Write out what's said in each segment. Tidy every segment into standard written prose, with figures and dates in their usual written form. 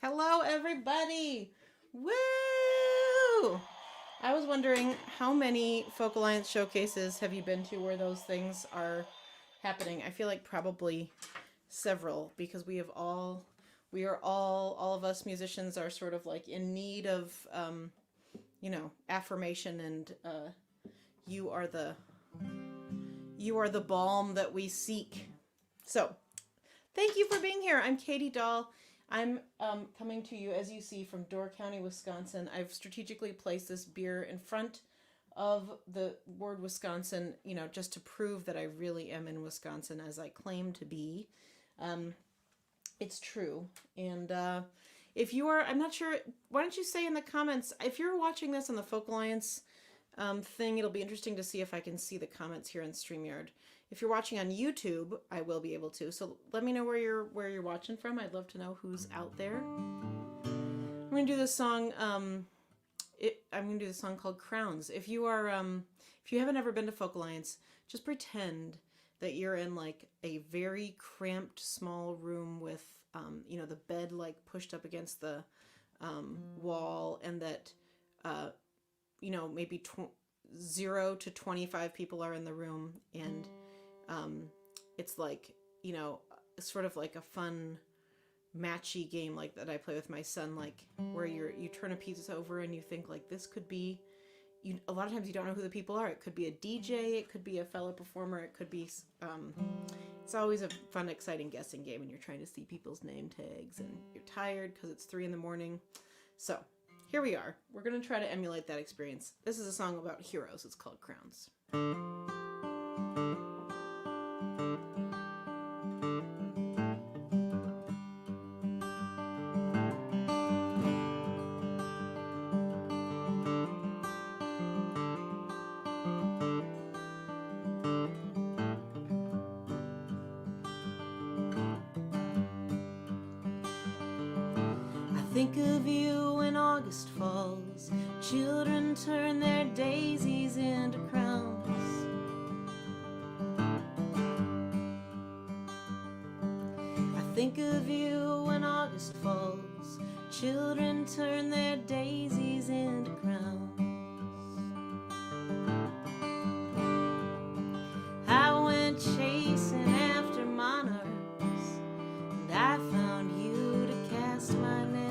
Hello, everybody! Woo! I was wondering how many Folk Alliance showcases have you been to where those things are happening? I feel like probably several because we are all of us musicians are sort of like in need of, affirmation, and you are the you are the balm that we seek. So, thank you for being here. I'm Katie Dahl. I'm coming to you, as you see, from Door County, Wisconsin. I've strategically placed this beer in front of the word Wisconsin, just to prove that I really am in Wisconsin as I claim to be. Um, it's true. And if you are, I'm not sure, why don't you say in the comments, if you're watching this on the Folk Alliance thing, it'll be interesting to see if I can see the comments here on StreamYard. If you're watching on YouTube, I will be able to. So let me know where you're watching from. I'd love to know who's out there. I'm gonna do this song. I'm gonna do this song called Crowns. If you are, if you haven't ever been to Folk Alliance, just pretend that you're in like a very cramped small room with, the bed like pushed up against the wall, and that, maybe 0 to 25 people are in the room, and it's like, sort of like a fun matchy game like that I play with my son, like where you turn a piece over and you think like this could be, a lot of times you don't know who the people are. It could be a DJ, it could be a fellow performer, it could be it's always a fun, exciting guessing game, and you're trying to see people's name tags and you're tired because it's 3 a.m. So here we are. We're going to try to emulate that experience. This is a song about heroes. It's called Crowns. Think of you when August falls, children turn their daisies into crowns. I think of you when August falls, children turn their daisies into crowns. I went chasing after monarchs, and I found you to cast my net.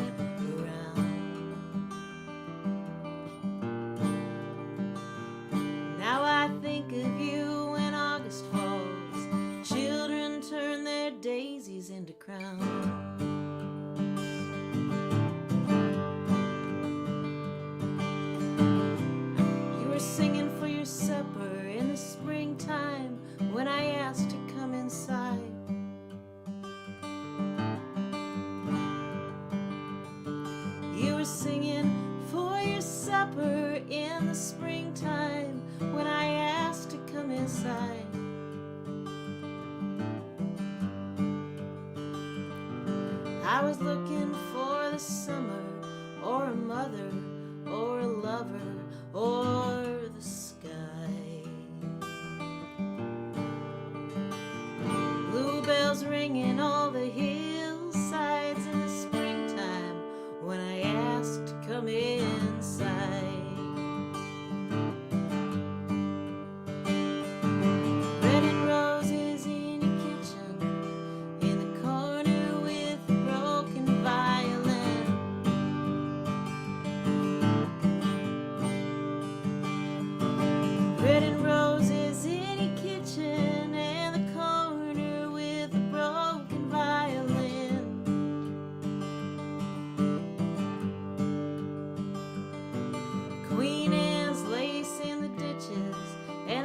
Think of you when August falls, children turn their daisies into crowns. You were singing for your supper in the springtime when I asked to come inside. You were singing for your supper in the springtime when I asked to come inside. I was looking for the summer, or a mother, or a lover, or the sky. Bluebells ringing all the hillsides in the springtime when I asked to come inside.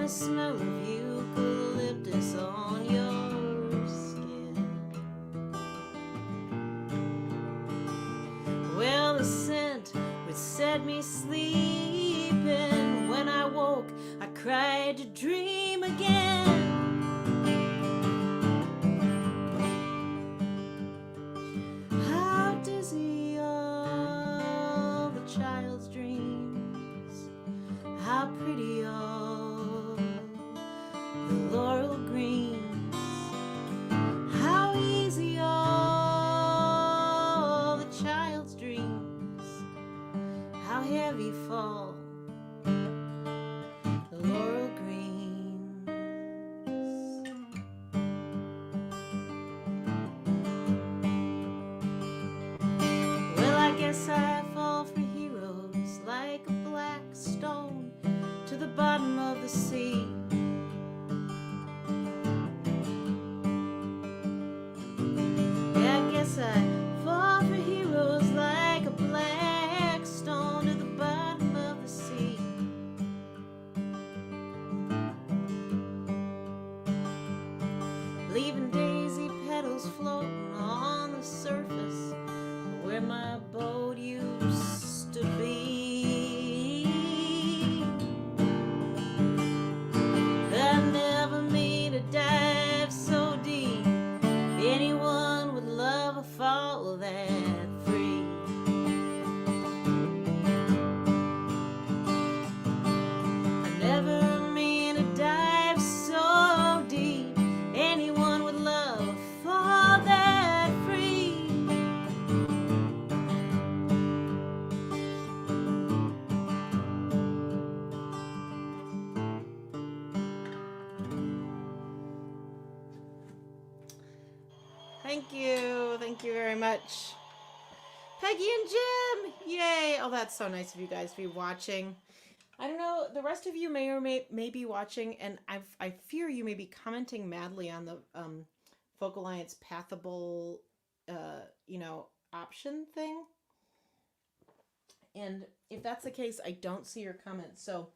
Smell of eucalyptus on your skin. Well, the scent would set me sleeping. When I woke, I cried to dream again. How dizzy all the child's dreams, how pretty all the laurel greens, how easy all the child heavy fall, the laurel greens. Well, I guess I fall for heroes like a black stone to the bottom of the sea. Yeah, I guess I fall for heroes like a black stone to the bottom of the sea. Leaving daisy petals floating on the surface where my boat used to be. I never made a dive so deep anyone would love a fall that free. I never made a dive so deep anyone would love a fall that free. Thank you very much. Peggy and Jim, yay! Oh, that's so nice of you guys to be watching. I don't know, the rest of you may or may be watching, and I fear you may be commenting madly on the Folk Alliance Pathable, option thing. And if that's the case, I don't see your comments. So,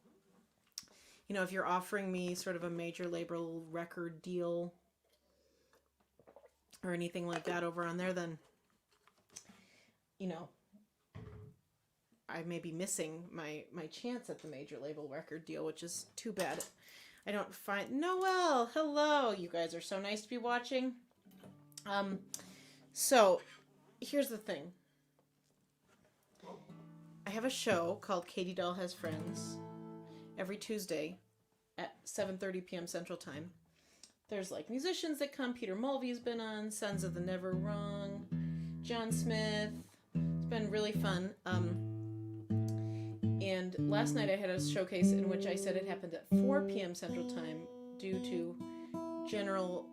if you're offering me sort of a major label record deal or anything like that over on there, then, I may be missing my chance at the major label record deal, which is too bad. I don't find... Noel, hello. You guys are so nice to be watching. So, here's the thing. I have a show called Katie Dahl Has Friends every Tuesday at 7:30 p.m. Central Time. There's like musicians that come. Peter Mulvey's been on, Sons of the Never Wrong, John Smith. It's been really fun. And last night I had a showcase in which I said it happened at 4 p.m. Central Time due to general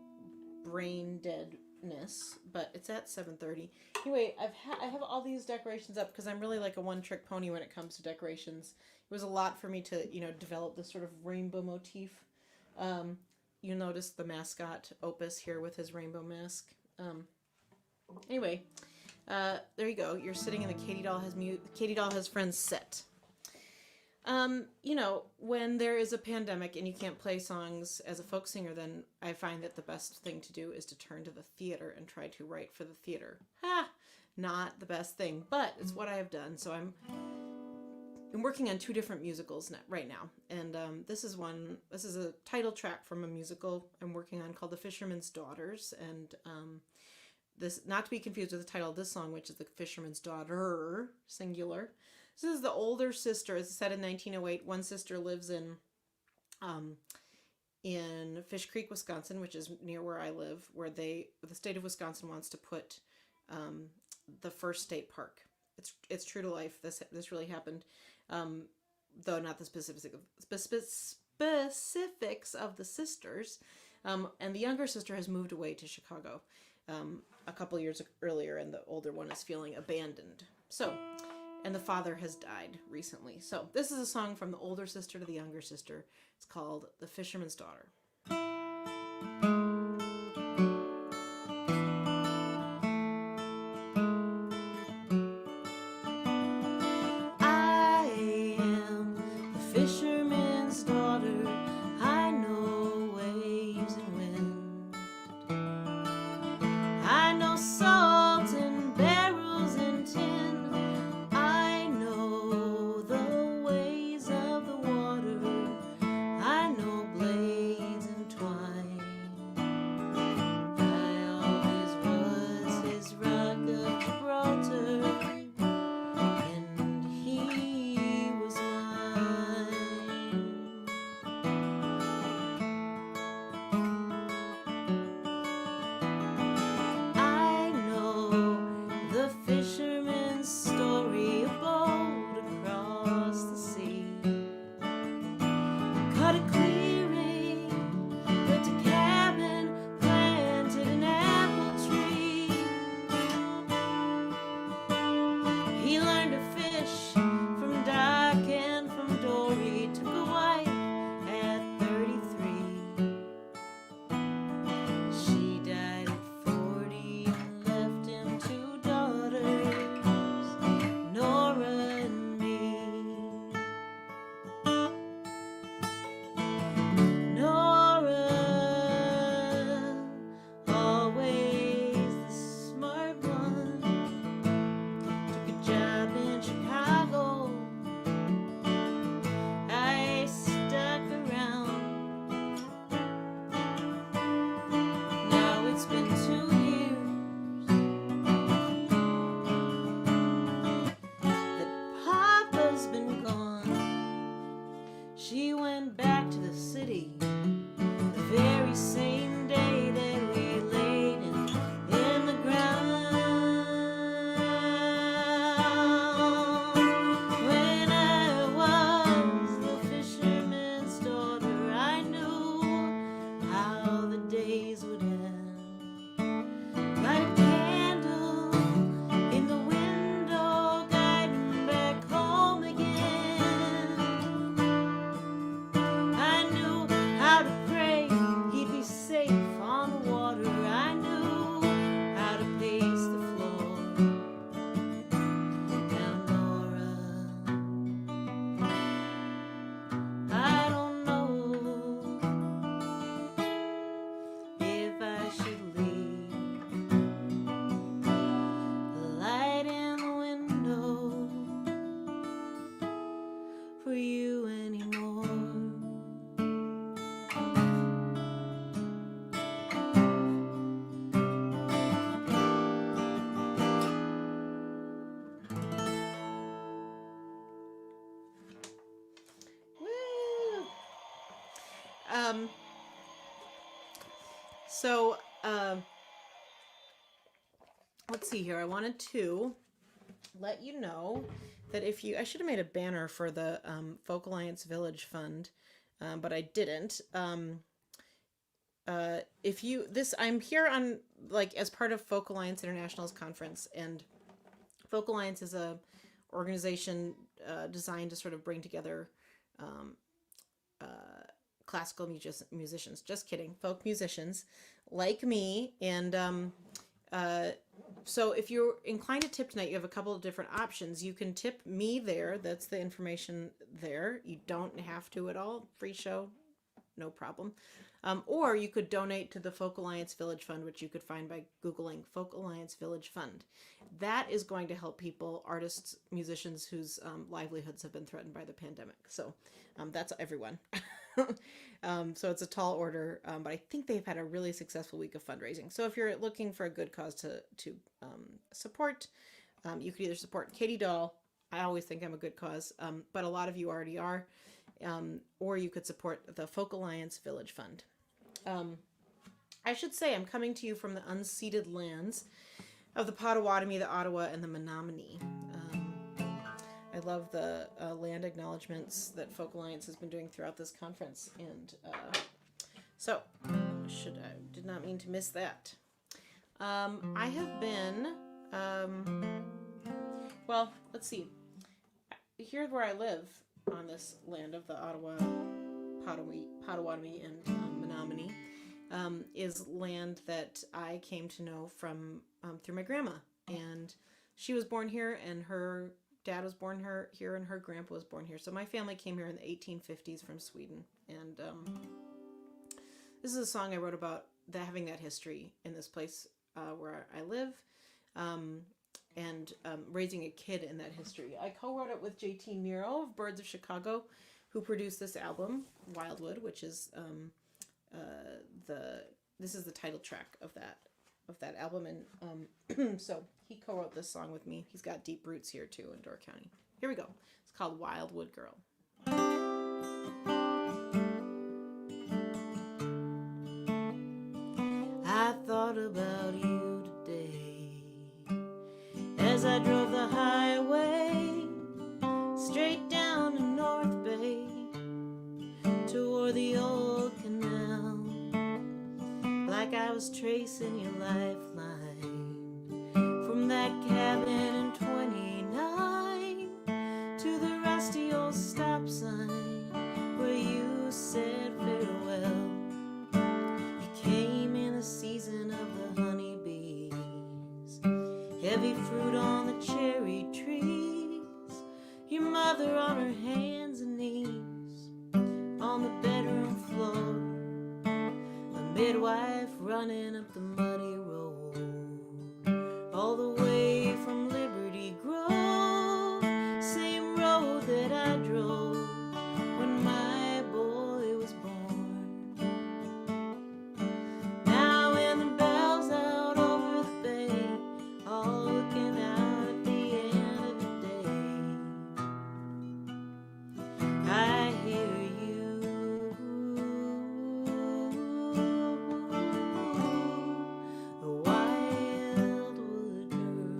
brain deadness, but it's at 7:30. Anyway, I have all these decorations up because I'm really like a one-trick pony when it comes to decorations. It was a lot for me to, develop this sort of rainbow motif. You notice the mascot Opus here with his rainbow mask. Anyway, there you go. You're sitting in the Katie Dahl Has Friends set. When there is a pandemic and you can't play songs as a folk singer, then I find that the best thing to do is to turn to the theater and try to write for the theater. Not the best thing, but it's what I have done. So I'm working on 2 different musicals right now. And this is a title track from a musical I'm working on called The Fisherman's Daughters. And this, not to be confused with the title of this song, which is The Fisherman's Daughter, singular. This is the older sister. It's set in 1908. One sister lives in Fish Creek, Wisconsin, which is near where I live, where the state of Wisconsin wants to put the first state park. It's true to life. This really happened, though not the specifics of the sisters. And the younger sister has moved away to Chicago a couple years earlier, and the older one is feeling abandoned. And the father has died recently. So this is a song from the older sister to the younger sister. It's called The Fisherman's Daughter. I am the fisherman's daughter. I know waves and wind. I know salt and barrels and tin. I know the ways of the water. I know blades and twine. Um, so, let's see here. I wanted to let you know that if you, I should have made a banner for the Folk Alliance Village Fund, but I didn't. If you, this, I'm here on, like, as part of Folk Alliance International's conference, and Folk Alliance is a organization designed to sort of bring together um, uh, classical musicians. Just kidding, folk musicians like me. And so if you're inclined to tip tonight, you have a couple of different options. You can tip me there. That's the information there. You don't have to at all. Free show, no problem. Or you could donate to the Folk Alliance Village Fund, which you could find by Googling Folk Alliance Village Fund. That is going to help people, artists, musicians whose livelihoods have been threatened by the pandemic. So that's everyone. So it's a tall order, but I think they've had a really successful week of fundraising. So if you're looking for a good cause to support, you could either support Katie Dahl. I always think I'm a good cause, but a lot of you already are. Or you could support the Folk Alliance Village Fund. I should say I'm coming to you from the unceded lands of the Potawatomi, the Ottawa, and the Menominee. I love the land acknowledgements that Folk Alliance has been doing throughout this conference, and so did not mean to miss that. I have been well, let's see. Here's where I live on this land of the Ottawa, Potawatomi, and Menominee, is land that I came to know from through my grandma. And she was born here, and her dad was born here, and her grandpa was born here. So my family came here in the 1850s from Sweden. And this is a song I wrote about having that history in this place where I live. And raising a kid in that history. I co-wrote it with J.T. Nero of Birds of Chicago, who produced this album, Wildwood, which is this is the title track of that album. And so he co-wrote this song with me. He's got deep roots here too in Door County. Here we go. It's called Wildwood Girl. I thought about you today as I drove the highway straight down to North Bay toward the old canal, like I was tracing your lifeline from that cabin in 29 to the rusty old stop sign where you said farewell. You came in the season of the honeybees, heavy fruit on the cherry trees, your mother on her hands and knees on the bedroom floor, a midwife running up the muddy road, all the way from Liberty Grove, same road that I drove when my boy was born. Now when the bell's out over the bay, all looking out at the end of the day, I hear you, the wildwood girl.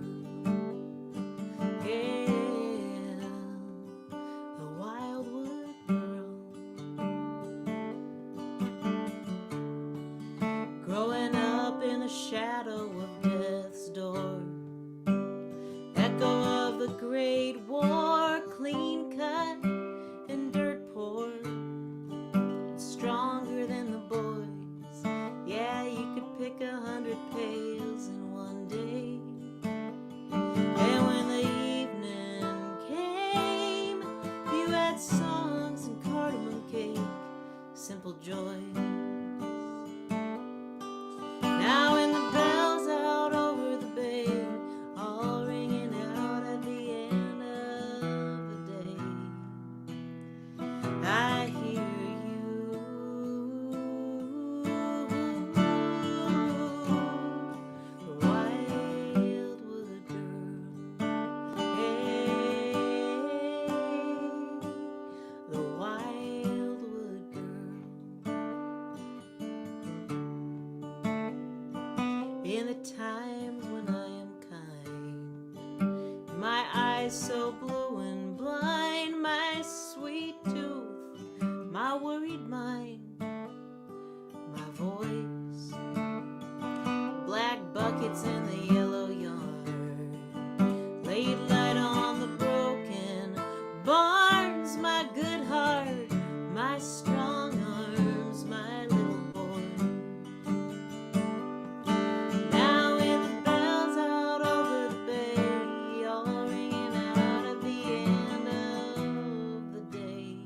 eyes so blue and blind, my sweet tooth, my worried mind, my voice, black buckets in the yellow yard, laid light on the broken barns, my good heart, my strong arms, my little boy. Now with the bells out over the bay, all ringing out at the end of the day,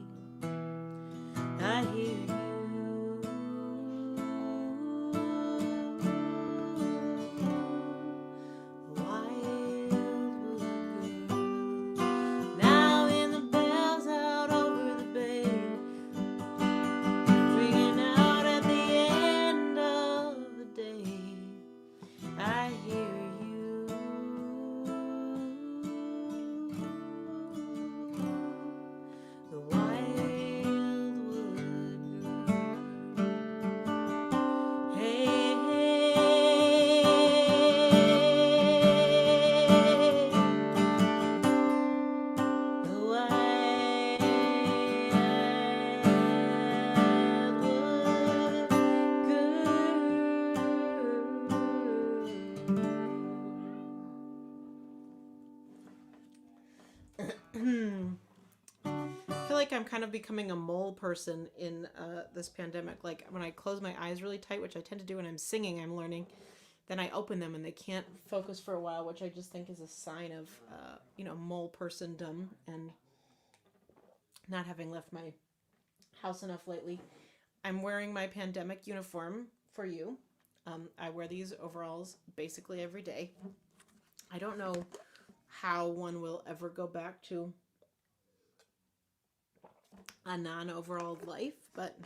I hear you. I feel like I'm kind of becoming a mole person in this pandemic. Like when I close my eyes really tight, which I tend to do when I'm singing, I'm learning, then I open them and they can't focus for a while, which I just think is a sign of, mole persondom and not having left my house enough lately. I'm wearing my pandemic uniform for you. I wear these overalls basically every day. I don't know how one will ever go back to a non-overall life, but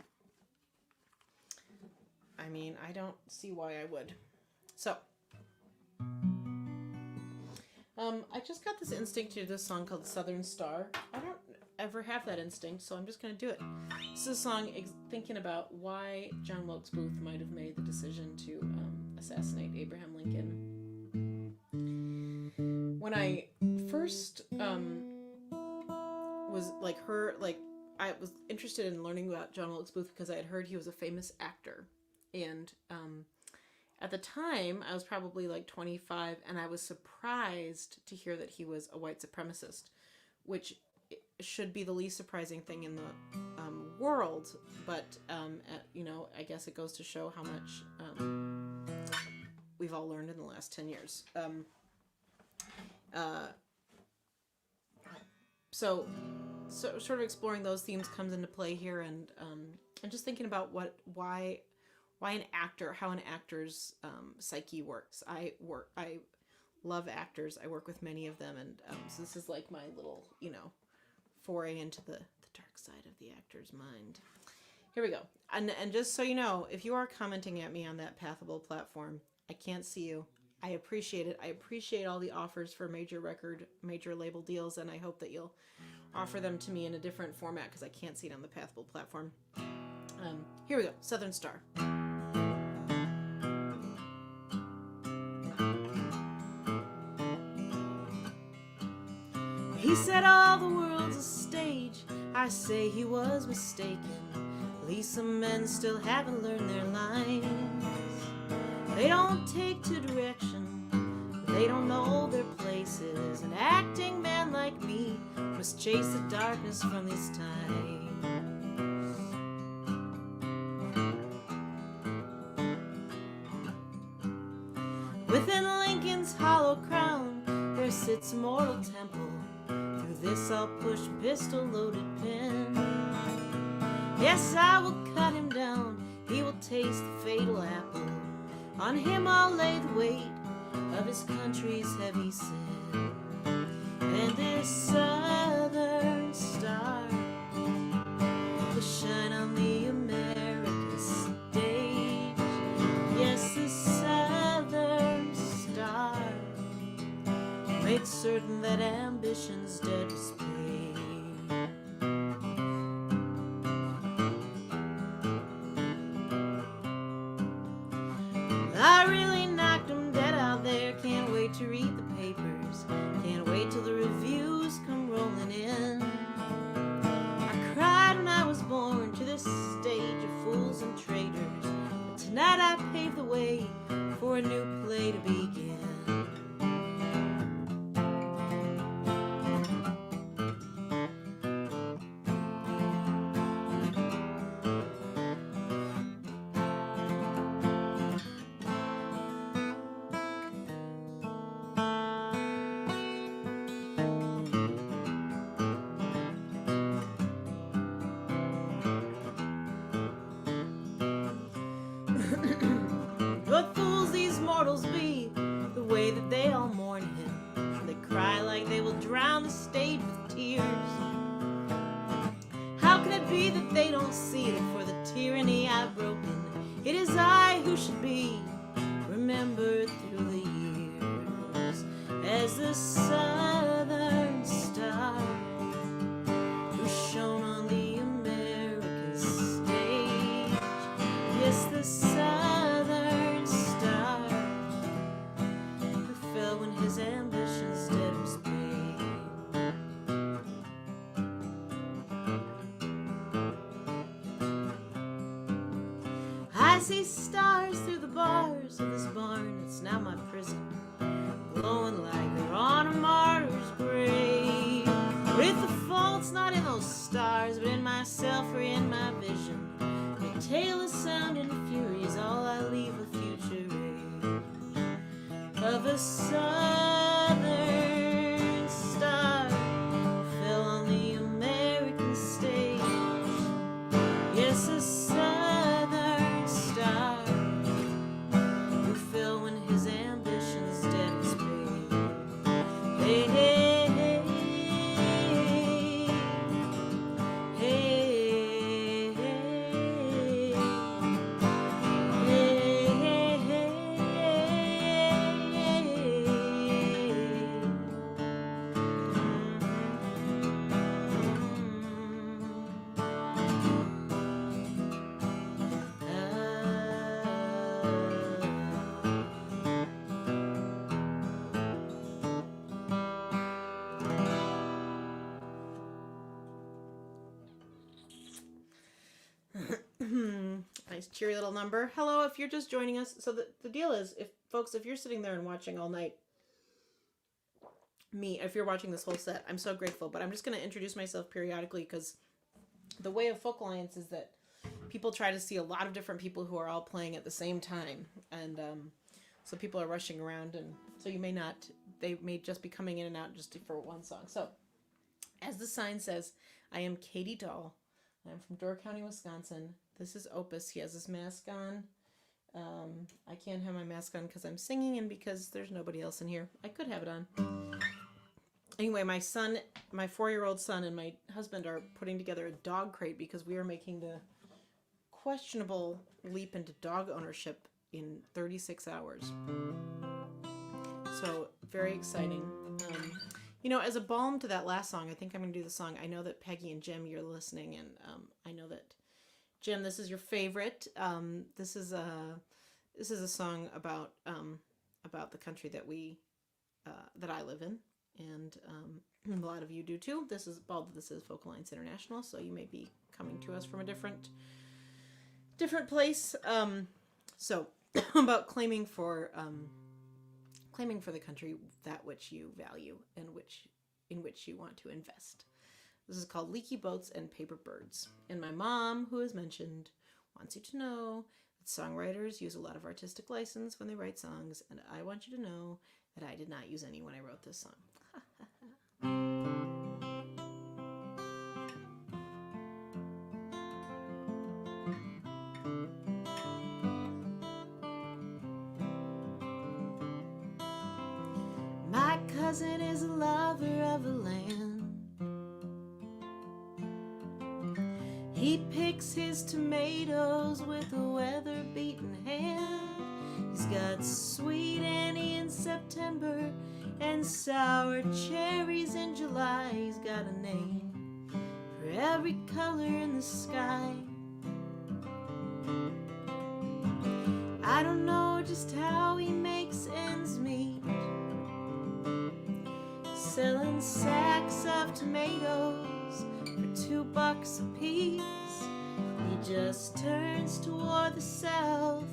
I mean, I don't see why I would. So, I just got this instinct to do this song called Southern Star. I don't ever have that instinct, so I'm just going to do it. This is a song thinking about why John Wilkes Booth might have made the decision to assassinate Abraham Lincoln. When I first was I was interested in learning about John Wilkes Booth because I had heard he was a famous actor. And at the time, I was probably like 25, and I was surprised to hear that he was a white supremacist, which should be the least surprising thing in the world. But, I guess it goes to show how much we've all learned in the last 10 years. So sort of exploring those themes comes into play here, and just thinking about why an actor, how an actor's psyche works. I love actors. I work with many of them, and so this is like my little, foray into the dark side of the actor's mind. Here we go. And just so you know, if you are commenting at me on that Pathable platform, I can't see you. I appreciate it. I appreciate all the offers for major label deals, and I hope that you'll offer them to me in a different format because I can't see it on the Pathable platform. Here we go. Southern Star. He said all the world's a stage. I say he was mistaken. At least some men still haven't learned their lines. They don't take to direction, they don't know their places. An acting man like me must chase the darkness from these times. Within Lincoln's hollow crown there sits a mortal temple. Through this I'll push pistol-loaded pen. Yes, I will cut him down, he will taste the fatal apple. On him I'll lay the weight of his country's heavy sin. And this southern star will shine on the American stage. Yes, this southern star makes certain that ambition's dead to spade. I really knocked him dead out there. Can't wait to read the papers. Can't wait till the review they don't see it for the tyranny I've broken. It is I who should be remembered through the years as the southern star who shone on the American stage. Yes, the southern star who fell when his ambitions dead was paid. I see stars through the bars of this barn, it's now my prison, glowing like they're on a martyr's grave. But if the fault's not in those stars, but in myself or in my vision, your tale is sound and fury is all I leave a future age of a southern star who fell on the American stage. Yes, a southern star who fell when his ambitions dead was paid. Hey, hey, hey, hey, hey, nice cheery little number. Hello, if you're just joining us. So the deal is, if you're sitting there and watching all night, if you're watching this whole set, I'm so grateful. But I'm just going to introduce myself periodically, because the way of Folk Alliance is that people try to see a lot of different people who are all playing at the same time. And so people are rushing around, and so they may just be coming in and out just for one song. So as the sign says, I am Katie Dahl. I'm from Door County, Wisconsin. This is Opus. He has his mask on. I can't have my mask on because I'm singing and because there's nobody else in here. I could have it on. Anyway, my 4-year-old son and my husband are putting together a dog crate because we are making the questionable leap into dog ownership in 36 hours. So, very exciting. As a balm to that last song, I think I'm going to do the song. I know that Peggy and Jim, you're listening, and I know that, Jim, this is your favorite. This is a song about the country that I live in, and a lot of you do too. This is Folk Alliance International, so you may be coming to us from a different place. So about claiming for the country that which you value and in which you want to invest. This is called Leaky Boats and Paper Birds. And my mom, who is mentioned, wants you to know that songwriters use a lot of artistic license when they write songs, and I want you to know that I did not use any when I wrote this song. My cousin is a lover of the land. He picks his tomatoes with a weather-beaten hand. He's got sweet Annie in September and sour cherries in July. He's got a name for every color in the sky. I don't know just how he makes ends meet, selling sacks of tomatoes for $2 a piece. He just turns toward the south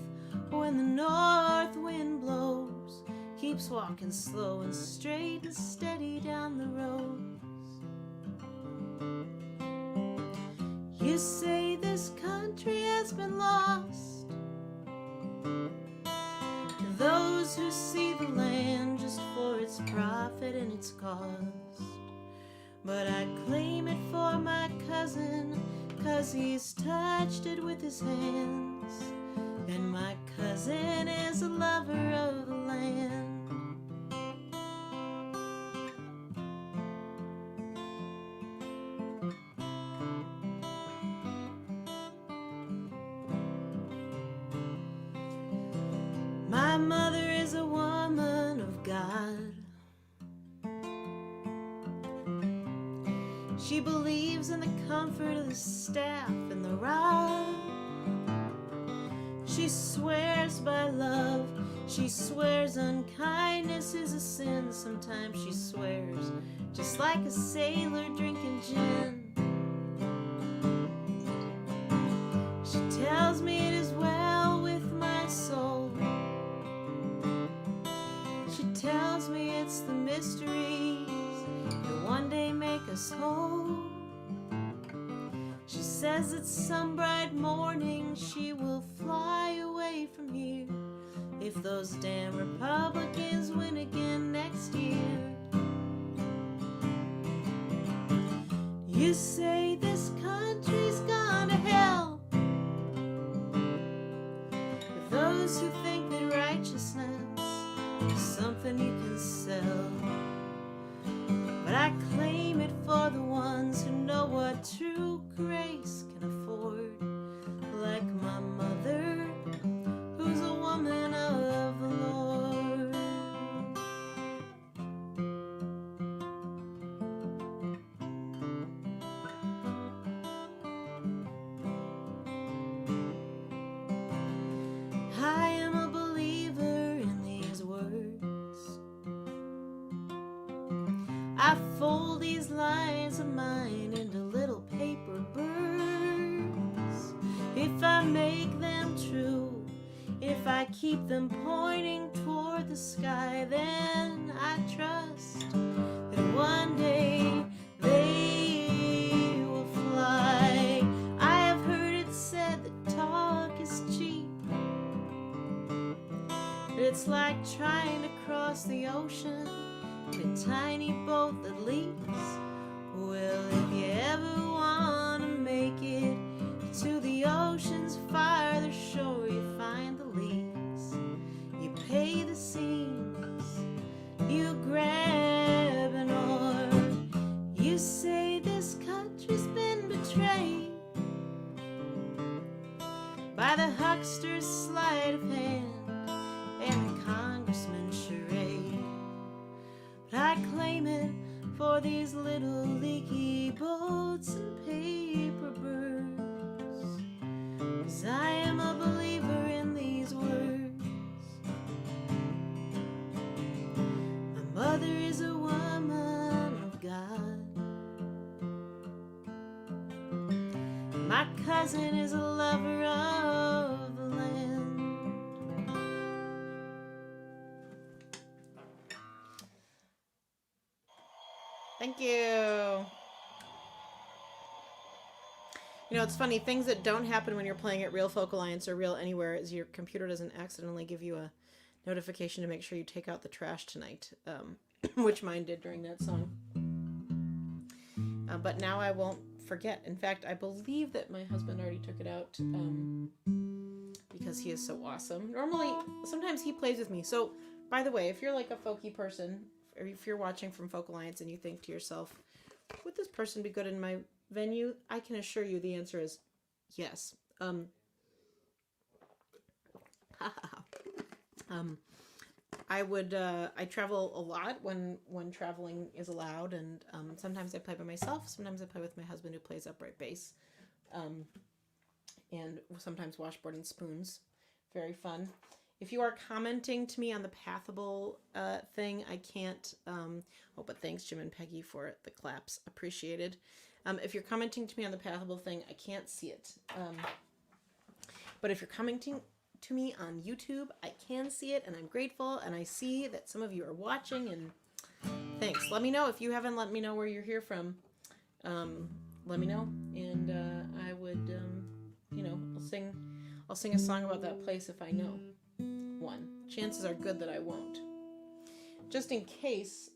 when the north wind blows, keeps walking slow and straight and steady down the roads. You say this country has been lost to those who see the land just for its profit and its cost. But I claim it for my cousin, 'cause he's touched it with his hands. And my cousin is a lover of the land. My mother is a woman of God. She believes in the comfort of the staff and the rod. She swears by love. She swears unkindness is a sin. Sometimes she swears just like a sailor drinking gin. She tells me it is well with my soul. She tells me it's the mysteries that one day make us whole. She says that some bright morning she will fly away from here if those damn Republicans win again next year. You say this country's gone to hell. For those who think that righteousness is something you can sell. But I claim it for the ones who know what true grace can afford. Like my mother, who's a woman of the Lord. I am a believer in these words. I fold these lines of mine into little paper birds. If I make them true, if I keep them pointing toward the sky, then I trust that one day they will fly. I have heard it said that talk is cheap. It's like trying to cross the ocean in a tiny boat that leaks. Well, if you ever want to make it to the ocean's farther shore, you find the leaks, you pay the seams, you grab an oar. You say this country's been betrayed by the huckster's sleight of hand and the congressman's charade. But I claim it for these little leaky boats and paper birds, 'cause I am a believer in these words. My mother is a woman of God. My cousin is a lover of the land. Thank you. You know, it's funny, things that don't happen when you're playing at Real Folk Alliance or Real Anywhere is your computer doesn't accidentally give you a notification to make sure you take out the trash tonight, which mine did during that song. But now I won't forget. In fact, I believe that my husband already took it out because he is so awesome. Normally, sometimes he plays with me. So, by the way, if you're like a folky person, or if you're watching from Folk Alliance and you think to yourself, would this person be good in my venue? I can assure you the answer is yes. I travel a lot when traveling is allowed, and sometimes I play by myself, sometimes I play with my husband who plays upright bass, and sometimes washboard and spoons. Very fun. If you are commenting to me on the Pathable thing, I can't, but thanks Jim and Peggy for the claps, appreciated. If you're commenting to me on the Pathable thing, I can't see it. But if you're commenting to me on YouTube, I can see it, and I'm grateful, and I see that some of you are watching, and thanks. Let me know if you haven't let me know where you're here from. Let me know, and I would, I'll sing a song about that place if I know one. Chances are good that I won't. Just in case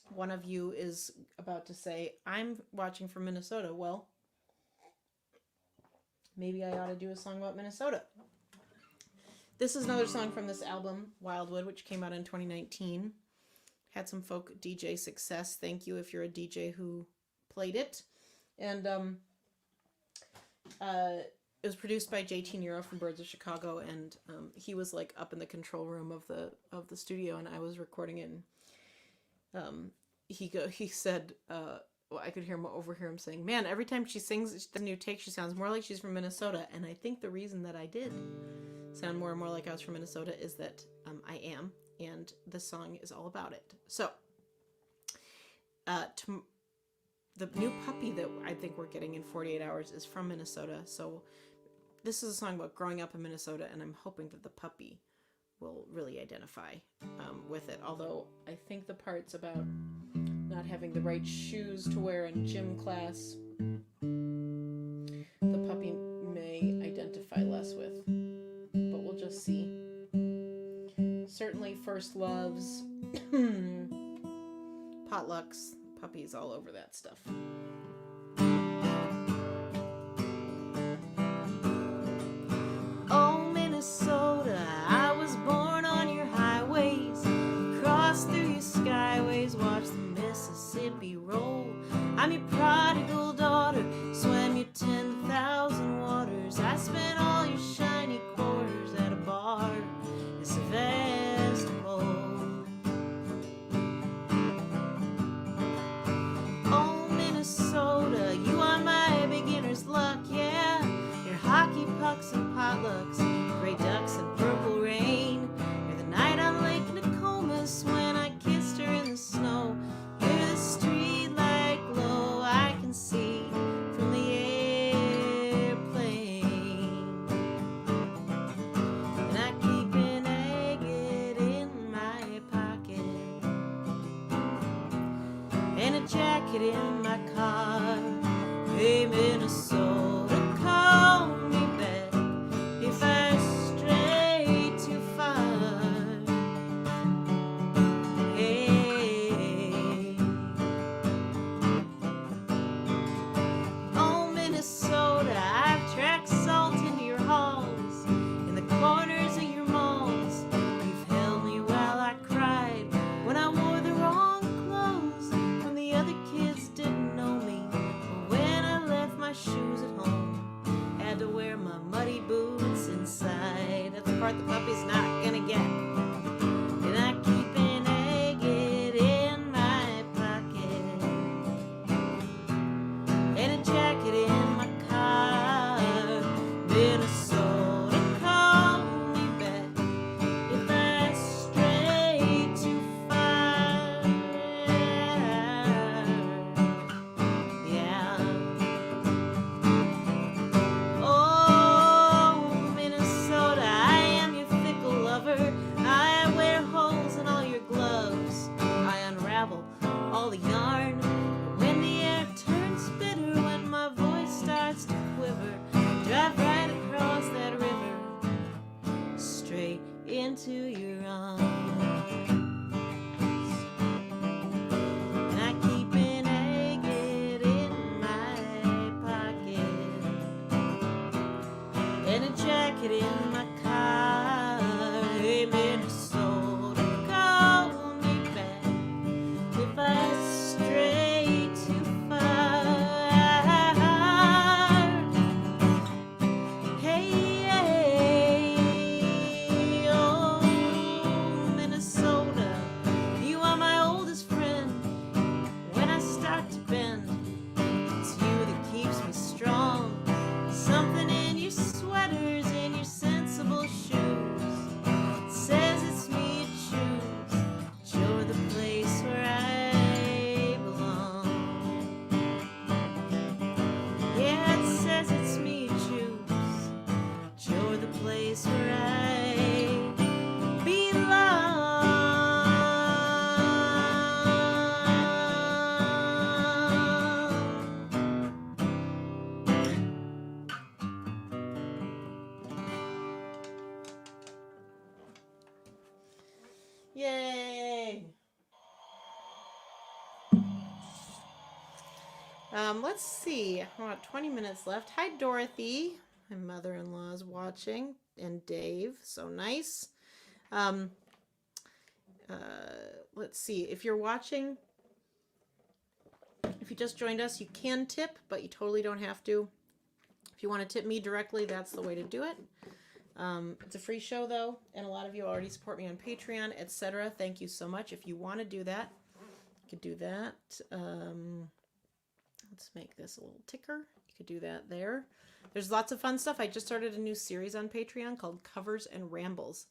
one of you is about to say, I'm watching from Minnesota, well, maybe I ought to do a song about Minnesota. This is another song from this album, Wildwood, which came out in 2019. Had some folk DJ success. Thank you if you're a DJ who played it. And it was produced by JT Nero from Birds of Chicago, and he was like up in the control room of the studio, and I was recording it. And, he said, well, I could overhear him saying, "Man, every time she sings the new take, she sounds more like she's from Minnesota." And I think the reason that I did sound more and more like I was from Minnesota is that I am, and the song is all about it. So, the new puppy that I think we're getting in 48 hours is from Minnesota. So this is a song about growing up in Minnesota, and I'm hoping that the puppy will really identify with it. Although I think the parts about not having the right shoes to wear in gym class, the puppy may identify less with. But we'll just see. Certainly first loves, potlucks, puppies, all over that stuff. Oh, Minnesota, I was born on your highways, crossed through your skyways, watched the Mississippi roll. I'm your prodigal daughter, swam your 10,000 waters. I spent all your shiny quarters at a bar in Sevastopol. Oh, Minnesota, you are my beginner's luck, yeah. Your hockey pucks and potlucks, gray ducks and purple rain. You're the night on Lake Nokomis when I kissed her in the snow. You're the streetlight glow I can see from the airplane. And I keep an agate in my pocket and a jacket in my car. Hey, Minnesota, call me back if I stray too far. Hey, oh, Minnesota, I've tracked salt into your halls, in the corners of your malls. You've held me while I cried when I wore the wrong clothes, when the other kids didn't know me, or when I left my shoes at home, had to wear my muddy boots inside. That's the part the puppy's not gonna get. And I keep an agate in my pocket and a jacket in my car. Minnesota, call me back if I stray too far. Yeah. Oh, Minnesota, I am your fickle lover. I wear holes in all your gloves. I unravel all the yarn. When the air turns bitter, when my voice starts to quiver, drive right across that river, straight into your arms. And I keep an agate in my pocket and a jacket in my car. Hey, Minnesota, call me back if I stray too far. Hey, oh, Minnesota, you are my oldest friend. When I start to bend, it's you that keeps me strong. Something in your sweaters and your sensible shoes says it's me you choose. You're the place where I belong. Yeah, it says it's me you choose. You're the place where I belong. Yay! Let's see. About 20 minutes left. Hi, Dorothy. My mother-in-law is watching, and Dave. So nice. Let's see. If you're watching, if you just joined us, you can tip, but you totally don't have to. If If you want to tip me directly, that's the way to do it. It's a free show, though, and a lot of you already support me on Patreon, etc. Thank you so much. If you want to do that, you could do that. Let's make this a little ticker. You could do that there. There's lots of fun stuff. I just started a new series on Patreon called Covers and Rambles.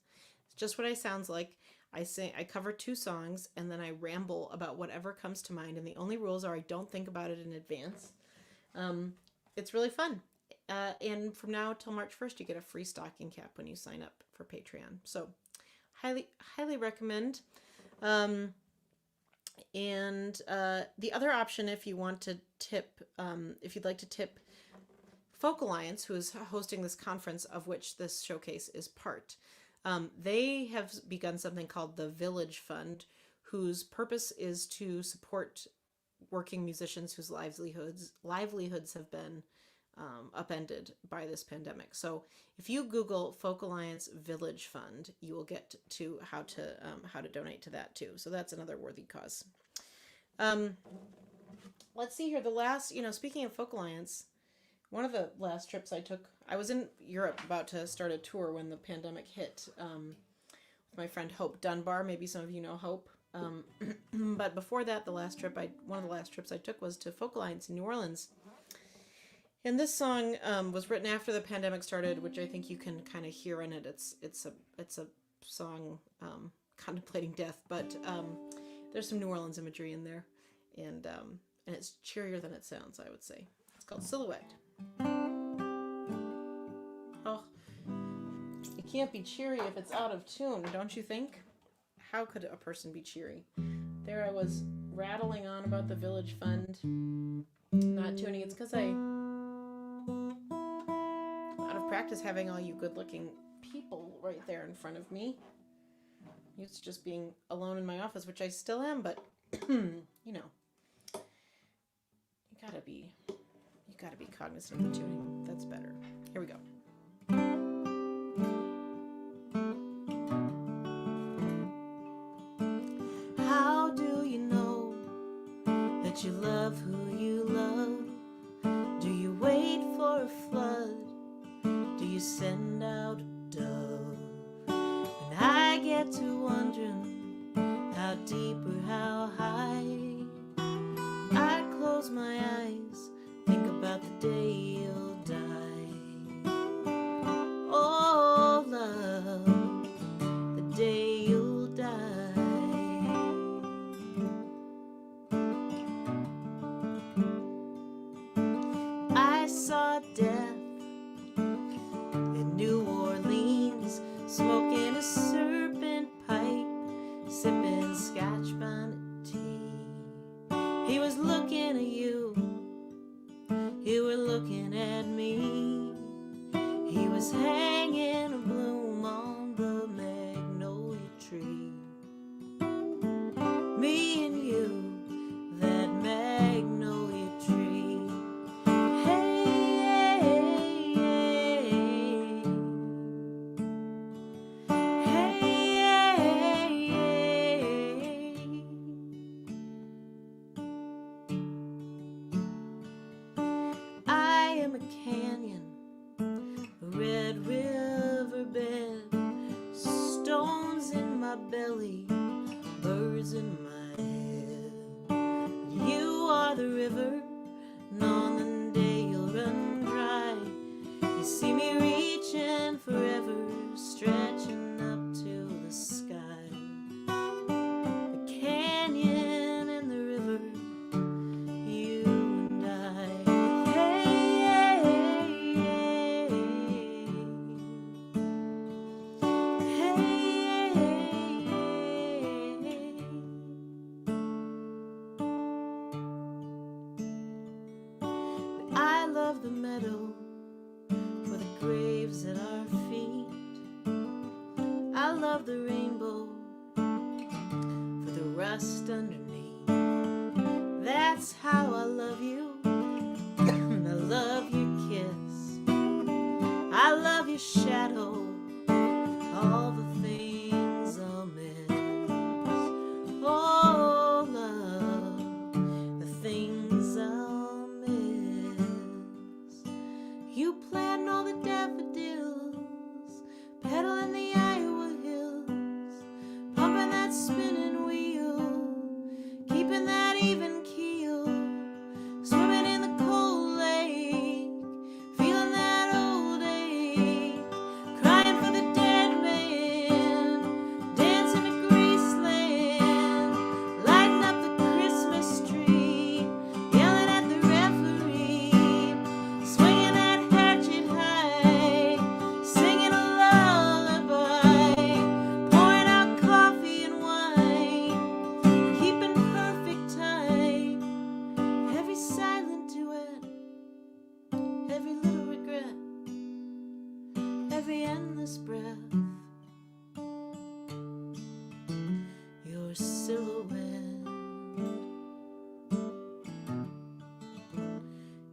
It's just what I sounds like. I cover 2 songs, and then I ramble about whatever comes to mind, and the only rules are I don't think about it in advance. It's really fun. And from now till March 1st, you get a free stocking cap when you sign up for Patreon. So highly recommend. And the other option, if you want to tip, if you'd like to tip Folk Alliance, who is hosting this conference of which this showcase is part, they have begun something called the Village Fund, whose purpose is to support working musicians whose livelihoods have been upended by this pandemic. So if you Google Folk Alliance Village Fund, you will get to how to donate to that too. So that's another worthy cause. Let's see here. The last, speaking of Folk Alliance, one of the last trips I took, I was in Europe about to start a tour when the pandemic hit, with my friend Hope Dunbar. Maybe some of you know Hope. But before that, one of the last trips I took was to Folk Alliance in New Orleans. And this song was written after the pandemic started, which I think you can kind of hear in it. It's a song contemplating death, but there's some New Orleans imagery in there, and it's cheerier than it sounds, I would say. It's called Silhouette. Oh, it can't be cheery if it's out of tune, don't you think? How could a person be cheery? There I was rattling on about the Village Fund, not tuning. It's because out of practice having all you good-looking people right there in front of me. I'm used to just being alone in my office, which I still am, but you gotta be cognizant of the tuning. That's better. Here we go. How do you know that you love who you love? Do you wait for a flood? Do you send out a dove? And I get to wondering how deep or how high. I close my eyes, think about the day you'll die. Oh, love, the day you'll die. I saw death in New Orleans, smoking a serpent pipe, sipping Scotch bonnet tea. He was looking at you, you were looking at me. He was hanging a bloom on the magnolia tree. Me and you, that magnolia tree. Hey, I am a canyon, a red riverbed, stones in my belly, birds in my head. You are the river, and on the day you'll run dry. You see me reaching forever, stretching up to the sky. The canyon and the river, you and I. I love the meadow for the graves at our feet. I love the rainbow for the rust underneath. That's how I love you. I love your kiss. I love your shadow. All the things I'll miss. Oh, love, the things I'll miss. You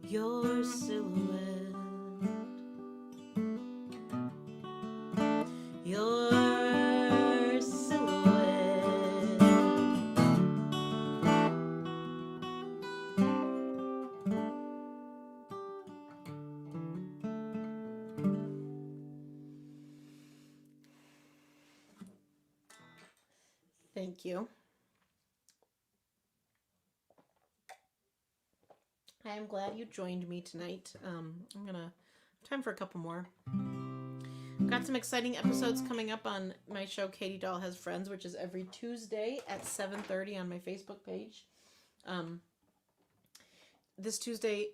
your silhouette. Your silhouette. Thank you. I am glad you joined me tonight. I'm gonna time for a couple more. Got some exciting episodes coming up on my show Katie Dahl Has Friends, which is every Tuesday at 7:30 on my Facebook page. This Tuesday,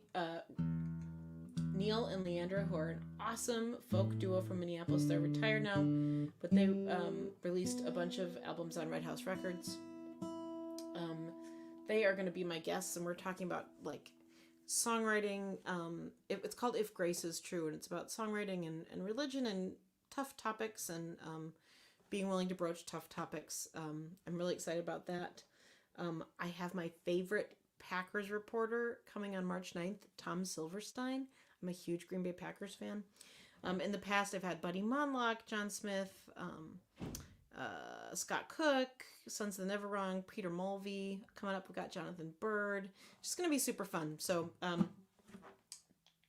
Neil and Leandra, who are an awesome folk duo from Minneapolis, they're retired now, but they released a bunch of albums on Red House Records. They are going to be my guests, and we're talking about like songwriting. It's called If Grace Is True, and it's about songwriting and religion and tough topics, and being willing to broach tough topics. I'm really excited about that. I have my favorite Packers reporter coming on March 9th, Tom Silverstein. I'm a huge Green Bay Packers fan. In the past, I've had Buddy Monlock, John Smith, Scott Cook, Sons of the Never Wrong, Peter Mulvey. Coming up, we've got Jonathan Bird. Just going to be super fun. So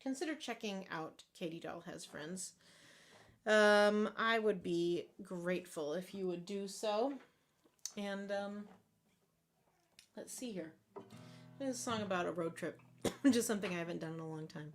consider checking out Katie Dahl Has Friends. I would be grateful if you would do so. And let's see here. This is a song about a road trip, which is something I haven't done in a long time.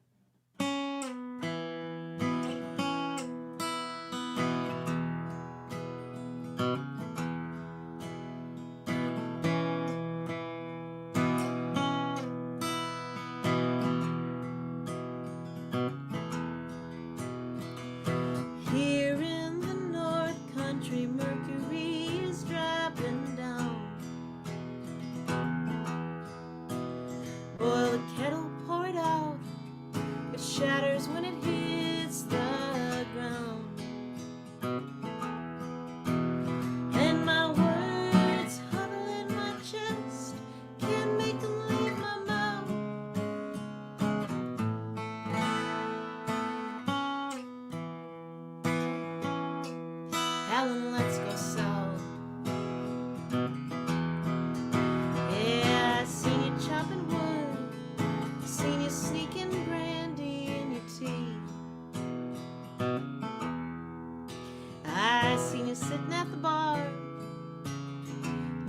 Sitting at the bar,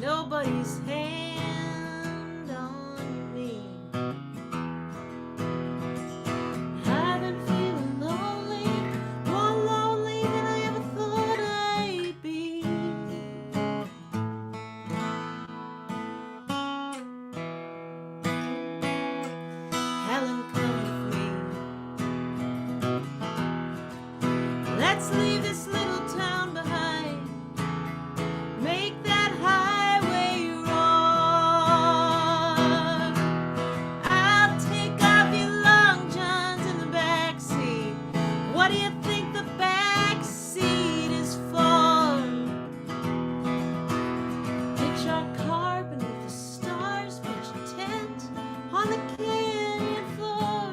nobody's hand on me. I've been feeling lonely, more lonely than I ever thought I'd be. Helen, come with me. Let's leave this little town behind. Make that highway roar. I'll take off your long johns in the backseat. What do you think the backseat is for? Pitch our car beneath the stars, pitch a tent on the canyon floor.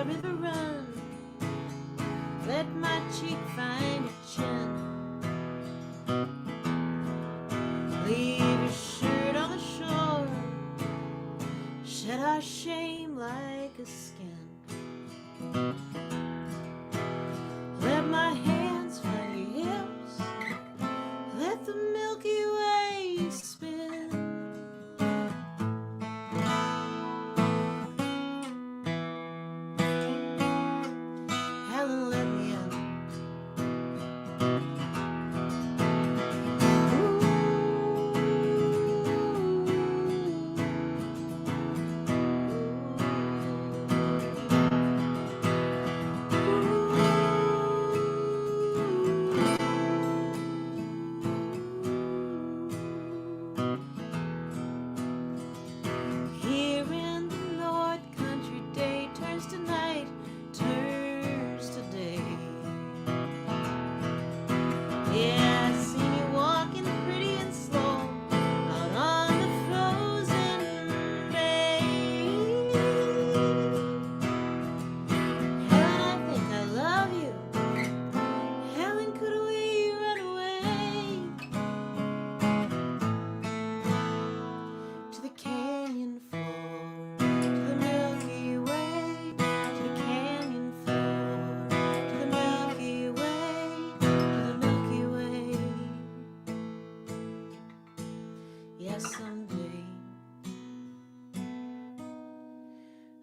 River run, let my cheek find your chin. Leave your shirt on the shore, shed our shame like a skin. Let my hands find your hips, let the Milky Way spin.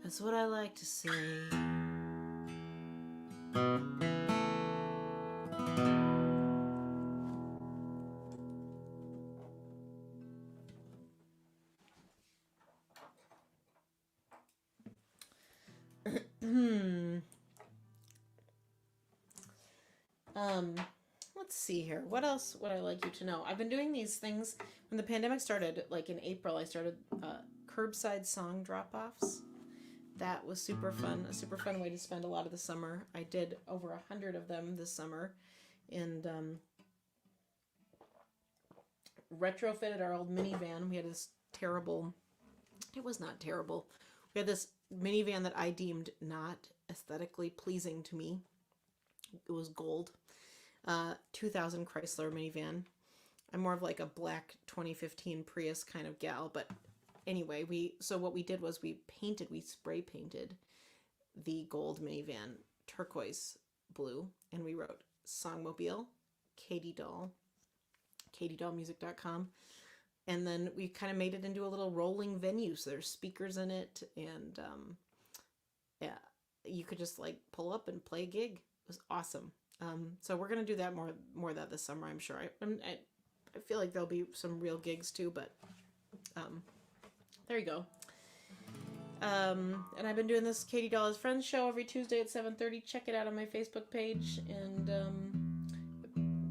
That's what I like to say. Let's see here. What else would I like you to know? I've been doing these things when the pandemic started, like in April. I started curbside song drop-offs. That was super fun. A super fun way to spend a lot of the summer. I did over 100 of them this summer, and retrofitted our old minivan. We had this terrible. It was not terrible. We had this minivan that I deemed not aesthetically pleasing to me. It was gold. 2000 Chrysler minivan. I'm more of like a black 2015 Prius kind of gal, but anyway, what we did was we spray painted the gold minivan turquoise blue, and we wrote Songmobile, Katie Dahl, katiedahlmusic.com, and then we kind of made it into a little rolling venue. So there's speakers in it, and yeah, you could just like pull up and play a gig. It was awesome. So we're gonna do that more of that this summer, I'm sure. I feel like there'll be some real gigs too, but there you go. And I've been doing this Katie Dahl's Friends show every Tuesday at 7:30. Check it out on my Facebook page, and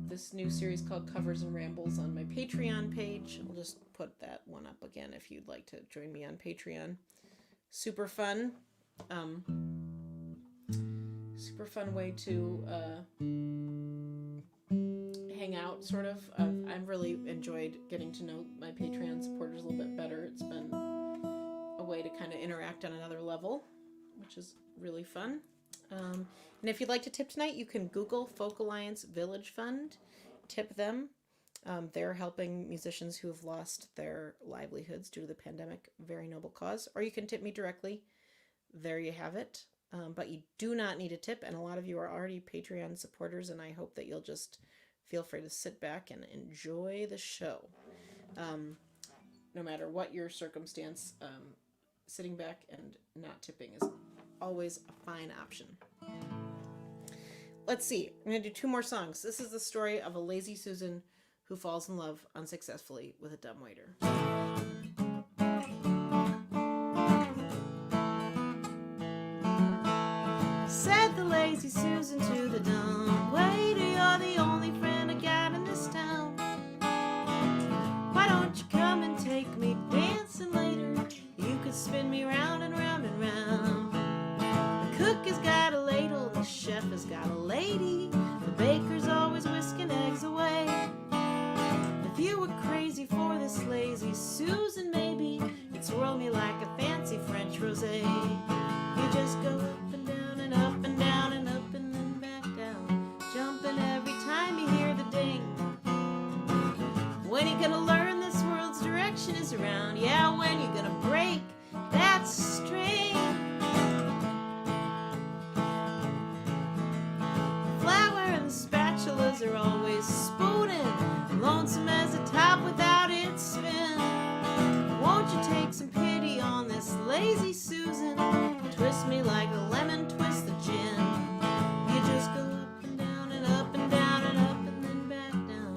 this new series called Covers and Rambles on my Patreon page. I'll just put that one up again if you'd like to join me on Patreon. Super fun. Super fun way to hang out, sort of. I've really enjoyed getting to know my Patreon supporters a little bit better. It's been a way to kind of interact on another level, which is really fun. And if you'd like to tip tonight, you can Google Folk Alliance Village Fund. Tip them. They're helping musicians who have lost their livelihoods due to the pandemic. Very noble cause. Or you can tip me directly. There you have it. But you do not need a tip, and a lot of you are already Patreon supporters, and I hope that you'll just feel free to sit back and enjoy the show. No matter what your circumstance, sitting back and not tipping is always a fine option. Let's see. I'm going to do 2 more songs. This is the story of a lazy Susan who falls in love unsuccessfully with a dumbwaiter. Said the lazy Susan to the dumbwaiter, "You're the only friend I got in this town. Why don't you come and take me dancing later? You could spin me round and round and round. The cook has got a ladle, the chef has got a lady, the baker's always whisking eggs away. If you were crazy for this lazy Susan, maybe you'd swirl me like a fancy French rosé. You just go up and down and up and down and up and then back down, jumping every time you hear the ding. When you gonna learn this world's direction is around? Yeah, when you gonna break that string? The flour and the spatulas are always spooning, lonesome as a top without its spin. Won't you take some pity on this lazy Susan? Twist me like a lemon twist the gin. You just go up and down and up and down and up and then back down,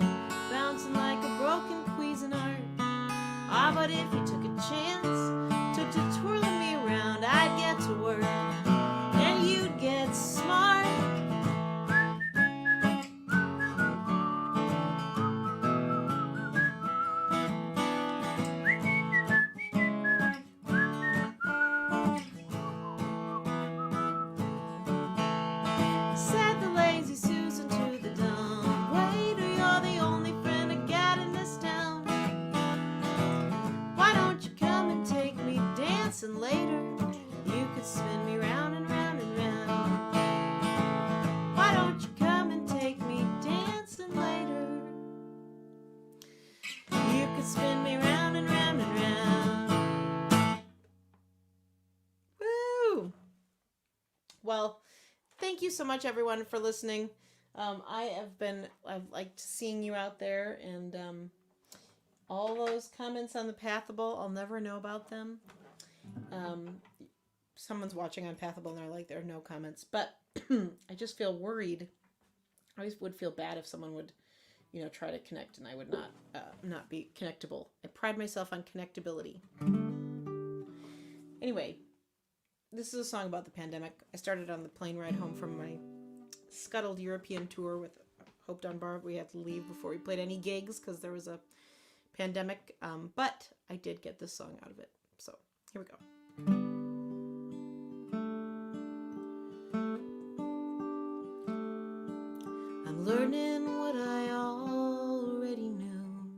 bouncing like a broken Cuisinart. Ah, but if you took a chance to twirling me around, I'd get to work and you'd get smart. Said the lazy Susan to the dumbwaiter, "You're the only friend I got in this town. Why don't you come and take me dancing later? You could spin me round and round and round. Why don't you come and take me dancing later? You could spin me round and round and round." Woo! Well, thank you so much, everyone, for listening. I've liked seeing you out there, and all those comments on the Pathable, I'll never know about them. someone's watching on Pathable and they're like, there are no comments. But I just feel worried. I always would feel bad if someone would, try to connect and I would not be connectable. I pride myself on connectability. Anyway, this is a song about the pandemic. I started on the plane ride home from my scuttled European tour with Hope Dunbar. We had to leave before we played any gigs because there was a pandemic. But I did get this song out of it. So here we go. I'm learning what I already knew,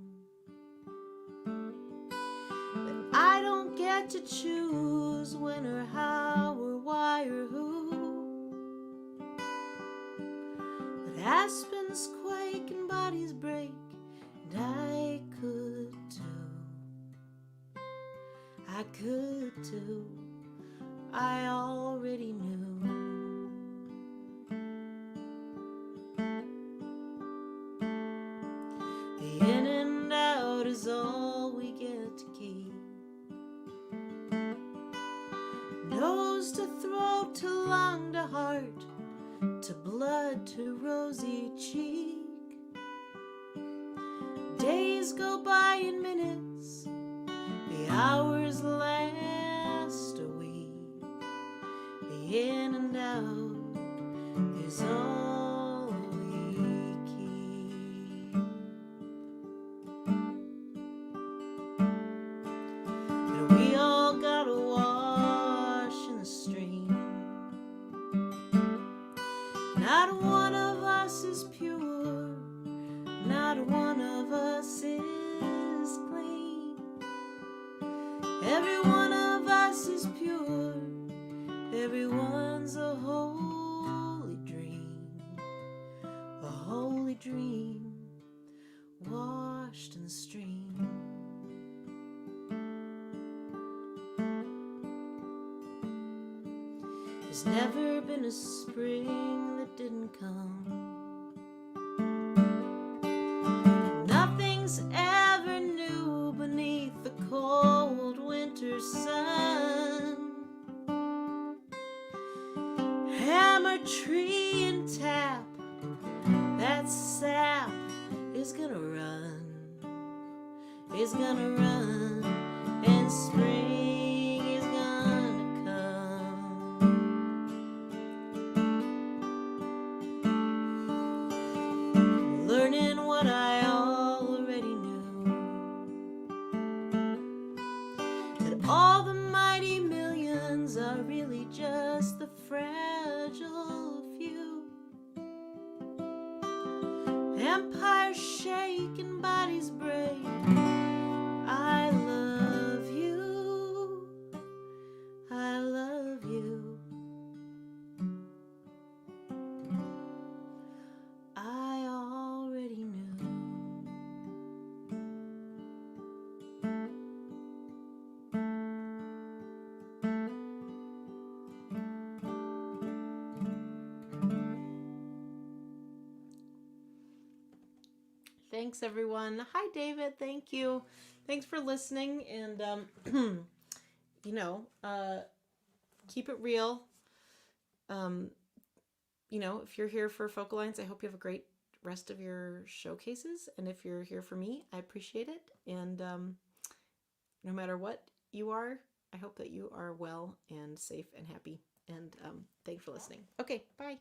that I don't get to choose when or how or why or who, that aspens quake and bodies break, and I could too, I already knew. The in and out is all we get to keep. Nose to throat to lung to heart to blood to rosy cheek. Days go by in minutes, the hours last a week. The in and out is all we keep. And we all gotta wash in the stream. Not one of us is pure, not one of us is clean. Every one of us is pure, everyone's a holy dream, washed in the stream. There's never been a spring that didn't come. Nothing's ever new beneath the cold winter sun. Hammer, tree, and tap, that sap is gonna run, and spring is gonna come. Learning what I already knew, that all the mighty millions are really just the fragile few. Empires shake and bodies break. I love you, I love you, I already knew. Thanks, everyone. Hi, David. Thank you. Thanks for listening. And, keep it real. If you're here for Focal Lines, I hope you have a great rest of your showcases. And if you're here for me, I appreciate it. And no matter what you are, I hope that you are well and safe and happy. And thanks for listening. Okay, bye.